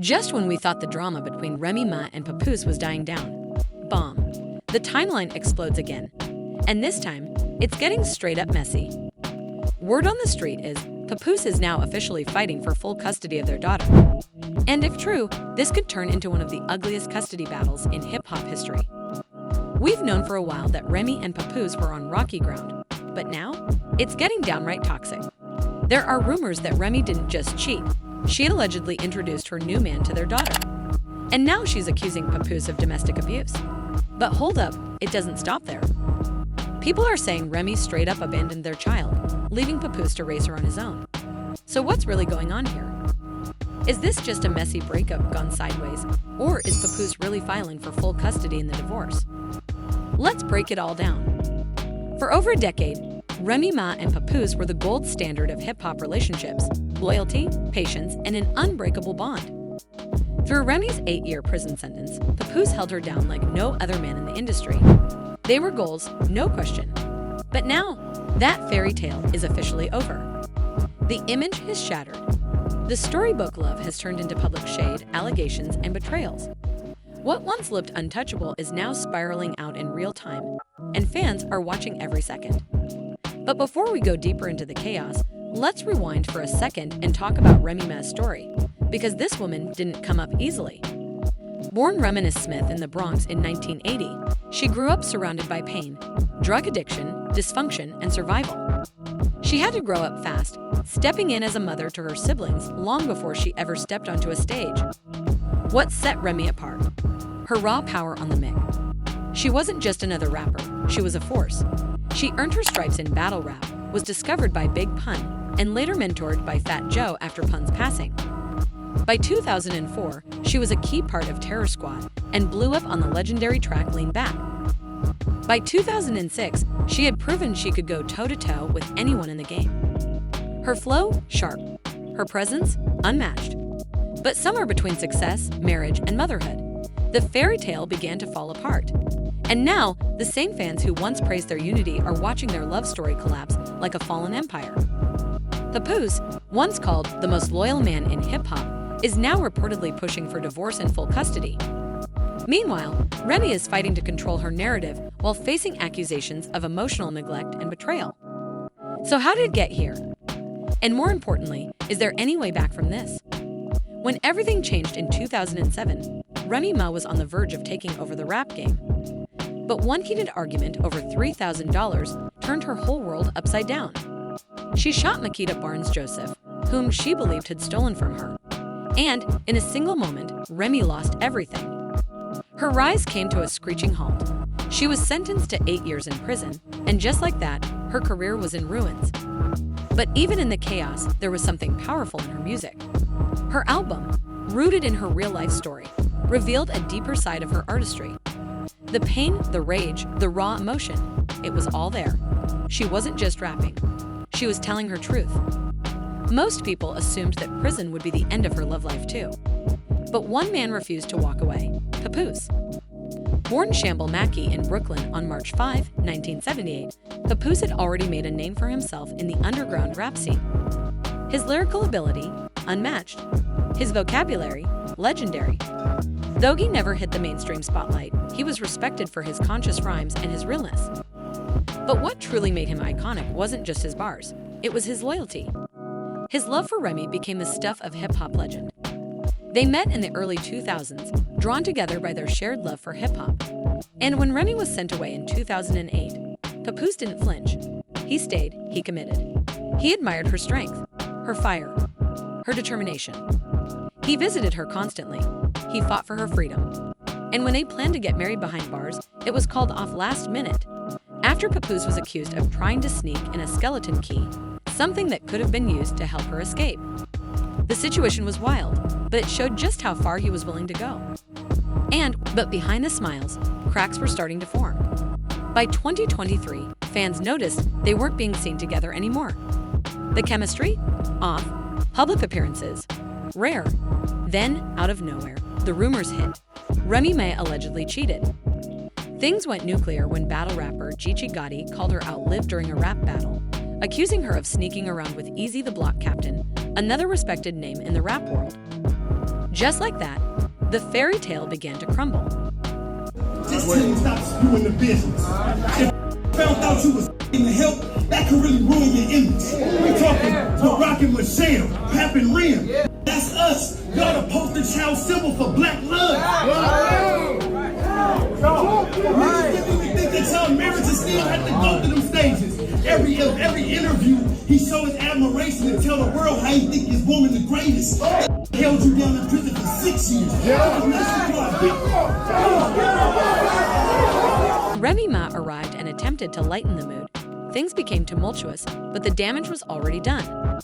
Just when we thought the drama between Remy Ma and Papoose was dying down, bomb. The timeline explodes again. And this time, it's getting straight up messy. Word on the street is Papoose is now officially fighting for full custody of their daughter. And if true, this could turn into one of the ugliest custody battles in hip-hop history. We've known for a while that Remy and Papoose were on rocky ground, but now it's getting downright toxic. There are rumors that Remy didn't just cheat, she had allegedly introduced her new man to their daughter. And now she's accusing Papoose of domestic abuse. But hold up, it doesn't stop there. People are saying Remy straight up abandoned their child, leaving Papoose to raise her on his own. So what's really going on here? Is this just a messy breakup gone sideways, or is Papoose really filing for full custody in the divorce? Let's break it all down. For over a decade, Remy Ma and Papoose were the gold standard of hip-hop relationships, loyalty, patience, and an unbreakable bond. Through Remy's 8-year prison sentence, Papoose held her down like no other man in the industry. They were goals, no question. But now, that fairy tale is officially over. The image is shattered. The storybook love has turned into public shade, allegations, and betrayals. What once looked untouchable is now spiraling out in real time, and fans are watching every second. But before we go deeper into the chaos, let's rewind for a second and talk about Remy Ma's story, because this woman didn't come up easily. Born Reminisce Smith in the Bronx in 1980, she grew up surrounded by pain, drug addiction, dysfunction, and survival. She had to grow up fast, stepping in as a mother to her siblings long before she ever stepped onto a stage. What set Remy apart? Her raw power on the mic. She wasn't just another rapper, she was a force. She earned her stripes in battle rap, was discovered by Big Pun, and later mentored by Fat Joe after Pun's passing. By 2004, she was a key part of Terror Squad and blew up on the legendary track Lean Back. By 2006, she had proven she could go toe-to-toe with anyone in the game. Her flow, sharp. Her presence, unmatched. But somewhere between success, marriage, and motherhood, the fairy tale began to fall apart. And now, the same fans who once praised their unity are watching their love story collapse like a fallen empire. Papoose, once called the most loyal man in hip-hop, is now reportedly pushing for divorce and full custody. Meanwhile, Remy is fighting to control her narrative while facing accusations of emotional neglect and betrayal. So how did it get here? And more importantly, is there any way back from this? When everything changed in 2007, Remy Ma was on the verge of taking over the rap game. But one heated argument over $3,000 turned her whole world upside down. She shot Makita Barnes-Joseph, whom she believed had stolen from her. And in a single moment, Remy lost everything. Her rise came to a screeching halt. She was sentenced to 8 years in prison, and just like that, her career was in ruins. But even in the chaos, there was something powerful in her music. Her album, rooted in her real-life story, revealed a deeper side of her artistry. The pain, the rage, the raw emotion, it was all there. She wasn't just rapping. She was telling her truth. Most people assumed that prison would be the end of her love life too. But one man refused to walk away, Papoose. Born Shamble Mackey in Brooklyn on March 5, 1978, Papoose had already made a name for himself in the underground rap scene. His lyrical ability, unmatched. His vocabulary, legendary. Though he never hit the mainstream spotlight, he was respected for his conscious rhymes and his realness. But what truly made him iconic wasn't just his bars, it was his loyalty. His love for Remy became the stuff of hip-hop legend. They met in the early 2000s, drawn together by their shared love for hip-hop. And when Remy was sent away in 2008, Papoose didn't flinch. He stayed, he committed. He admired her strength, her fire, her determination. He visited her constantly. He fought for her freedom. And when they planned to get married behind bars, it was called off last minute. After Papoose was accused of trying to sneak in a skeleton key, something that could have been used to help her escape. The situation was wild, but it showed just how far he was willing to go. But behind the smiles, cracks were starting to form. By 2023, fans noticed they weren't being seen together anymore. The chemistry? Off. Public appearances? Rare. Then, out of nowhere, the rumors hit. Remy Ma allegedly cheated. Things went nuclear when battle rapper Gigi Gotti called her out live during a rap battle, accusing her of sneaking around with Easy the Block Captain, another respected name in the rap world. Just like that, the fairy tale began to crumble. Just tell you stop spewing the business. If found out you was in the help, that could really ruin your image. We talking Barack and Michelle, Pap and Rim. That's us. Y'all the poster child symbol for black love. You think that y'all marriages still have to go through them stages? Every interview, he show his admiration and tell the world how he think his woman the greatest. Held you down in prison for 6 years. Remy Ma arrived and attempted to lighten the mood. Things became tumultuous, but the damage was already done.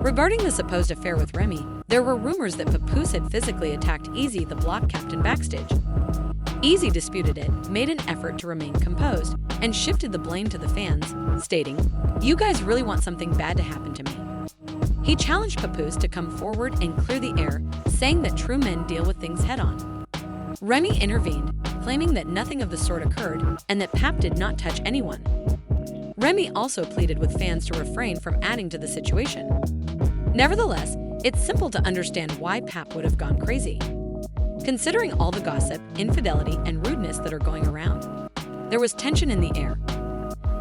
Regarding the supposed affair with Remy, there were rumors that Papoose had physically attacked Easy, the block captain, backstage. Easy disputed it, made an effort to remain composed, and shifted the blame to the fans, stating, "You guys really want something bad to happen to me." He challenged Papoose to come forward and clear the air, saying that true men deal with things head-on. Remy intervened, claiming that nothing of the sort occurred and that Pap did not touch anyone. Remy also pleaded with fans to refrain from adding to the situation. Nevertheless, it's simple to understand why Pap would have gone crazy. Considering all the gossip, infidelity, and rudeness that are going around, there was tension in the air.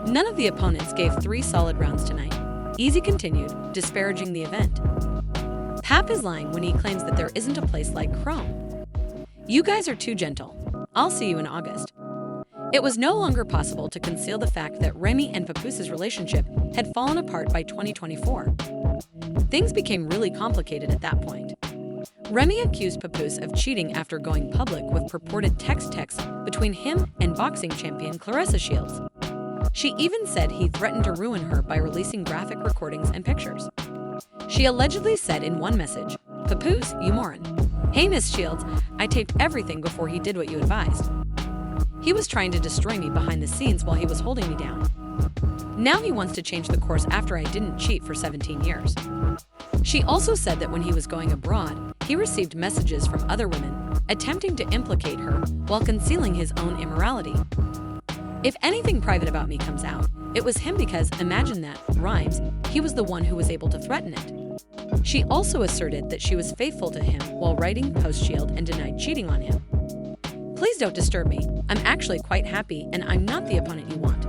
None of the opponents gave 3 solid rounds tonight. Easy continued, disparaging the event. Pap is lying when he claims that there isn't a place like Chrome. You guys are too gentle. I'll see you in August. It was no longer possible to conceal the fact that Remy and Papoose's relationship had fallen apart by 2024. Things became really complicated at that point. Remy accused Papoose of cheating after going public with purported texts between him and boxing champion Claressa Shields. She even said he threatened to ruin her by releasing graphic recordings and pictures. She allegedly said in one message, "Papoose, you moron. Hey, Miss Shields, I taped everything before he did what you advised. He was trying to destroy me behind the scenes while he was holding me down. Now he wants to change the course after I didn't cheat for 17 years. She also said that when he was going abroad, he received messages from other women attempting to implicate her while concealing his own immorality. If anything private about me comes out, it was him because, imagine that, rhymes, he was the one who was able to threaten it." She also asserted that she was faithful to him while writing post-Shield and denied cheating on him. "Please don't disturb me. I'm actually quite happy and I'm not the opponent you want.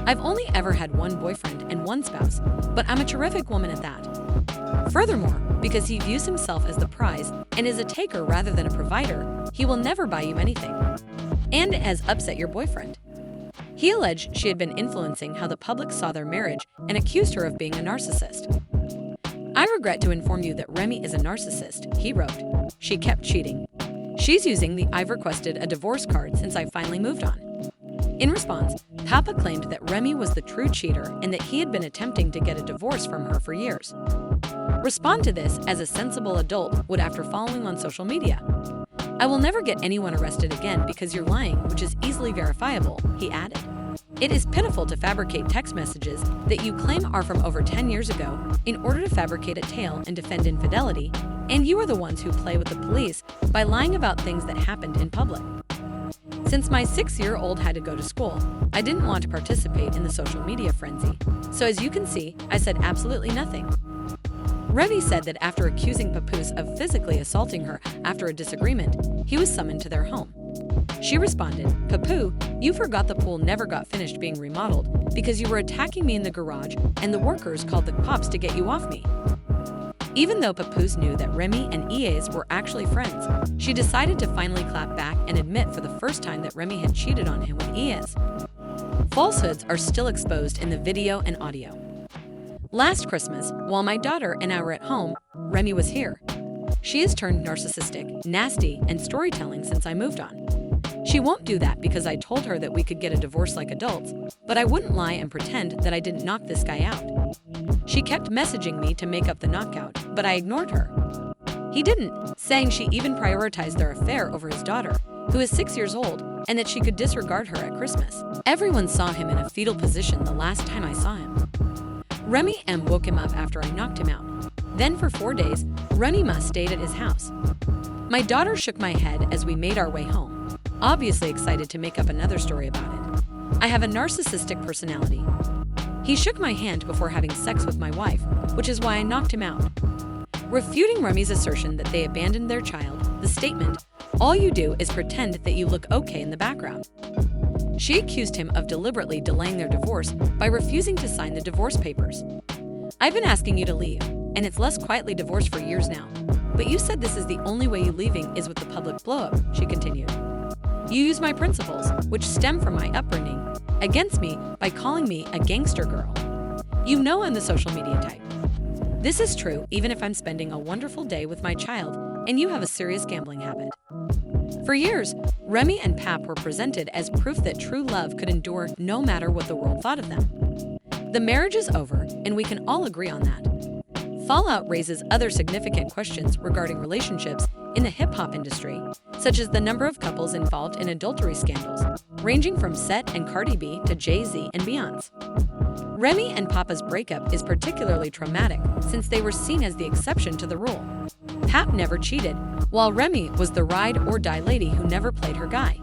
I've only ever had one boyfriend and one spouse, but I'm a terrific woman at that. Furthermore, because he views himself as the prize and is a taker rather than a provider, he will never buy you anything, and has upset your boyfriend." He alleged she had been influencing how the public saw their marriage and accused her of being a narcissist. "I regret to inform you that Remy is a narcissist," he wrote. "She kept cheating. She's using the I've requested a divorce card since I finally moved on." In response, Papa claimed that Remy was the true cheater and that he had been attempting to get a divorce from her for years. Respond to this as a sensible adult would after following on social media. "I will never get anyone arrested again because you're lying, which is easily verifiable," he added. "It is pitiful to fabricate text messages that you claim are from over 10 years ago in order to fabricate a tale and defend infidelity, and you are the ones who play with the police by lying about things that happened in public. Since my 6-year-old had to go to school, I didn't want to participate in the social media frenzy. So as you can see, I said absolutely nothing." Remy said that after accusing Papoose of physically assaulting her after a disagreement, he was summoned to their home. She responded, "Papoose, you forgot the pool never got finished being remodeled because you were attacking me in the garage and the workers called the cops to get you off me." Even though Papoose knew that Remy and EAs were actually friends, she decided to finally clap back and admit for the first time that Remy had cheated on him with EAs. Falsehoods are still exposed in the video and audio. "Last Christmas, while my daughter and I were at home, Remy was here. She has turned narcissistic, nasty, and storytelling since I moved on. She won't do that because I told her that we could get a divorce like adults, but I wouldn't lie and pretend that I didn't knock this guy out. She kept messaging me to make up the knockout, but I ignored her. He didn't, saying she even prioritized their affair over his daughter, who is 6 years old, and that she could disregard her at Christmas. Everyone saw him in a fetal position the last time I saw him. Remy M woke him up after I knocked him out. Then for 4 days, Remy Ma stayed at his house. My daughter shook my head as we made our way home, obviously excited to make up another story about it. I have a narcissistic personality. He shook my hand before having sex with my wife, which is why I knocked him out. Refuting Remy's assertion that they abandoned their child, the statement, "All you do is pretend that you look okay in the background." She accused him of deliberately delaying their divorce by refusing to sign the divorce papers. "I've been asking you to leave, and it's less quietly divorced for years now. But you said this is the only way you leaving is with the public blow-up," she continued. "You use my principles, which stem from my upbringing, against me by calling me a gangster girl. You know I'm the social media type. This is true even if I'm spending a wonderful day with my child and you have a serious gambling habit." For years, Remy and Pap were presented as proof that true love could endure no matter what the world thought of them. The marriage is over, and we can all agree on that. Fallout raises other significant questions regarding relationships in the hip-hop industry, such as the number of couples involved in adultery scandals, ranging from Set and Cardi B to Jay-Z and Beyonce. Remy and Papa's breakup is particularly traumatic since they were seen as the exception to the rule. Pap never cheated, while Remy was the ride-or-die lady who never played her guy.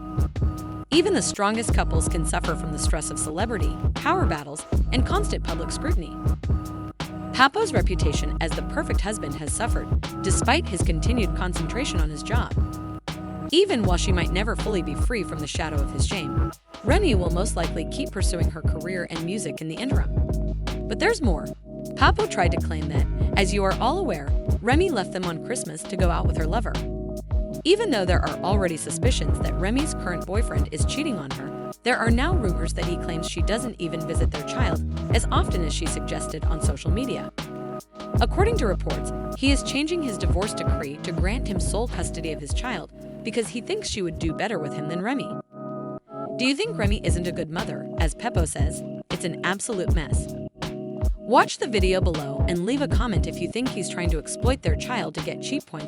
Even the strongest couples can suffer from the stress of celebrity, power battles, and constant public scrutiny. Papo's reputation as the perfect husband has suffered, despite his continued concentration on his job. Even while she might never fully be free from the shadow of his shame, Remy will most likely keep pursuing her career and music in the interim. But there's more. Papo tried to claim that, as you are all aware, Remy left them on Christmas to go out with her lover. Even though there are already suspicions that Remy's current boyfriend is cheating on her, there are now rumors that he claims she doesn't even visit their child as often as she suggested on social media. According to reports, he is changing his divorce decree to grant him sole custody of his child because he thinks she would do better with him than Remy. Do you think Remy isn't a good mother? As Peppo says, it's an absolute mess. Watch the video below and leave a comment if you think he's trying to exploit their child to get cheap points.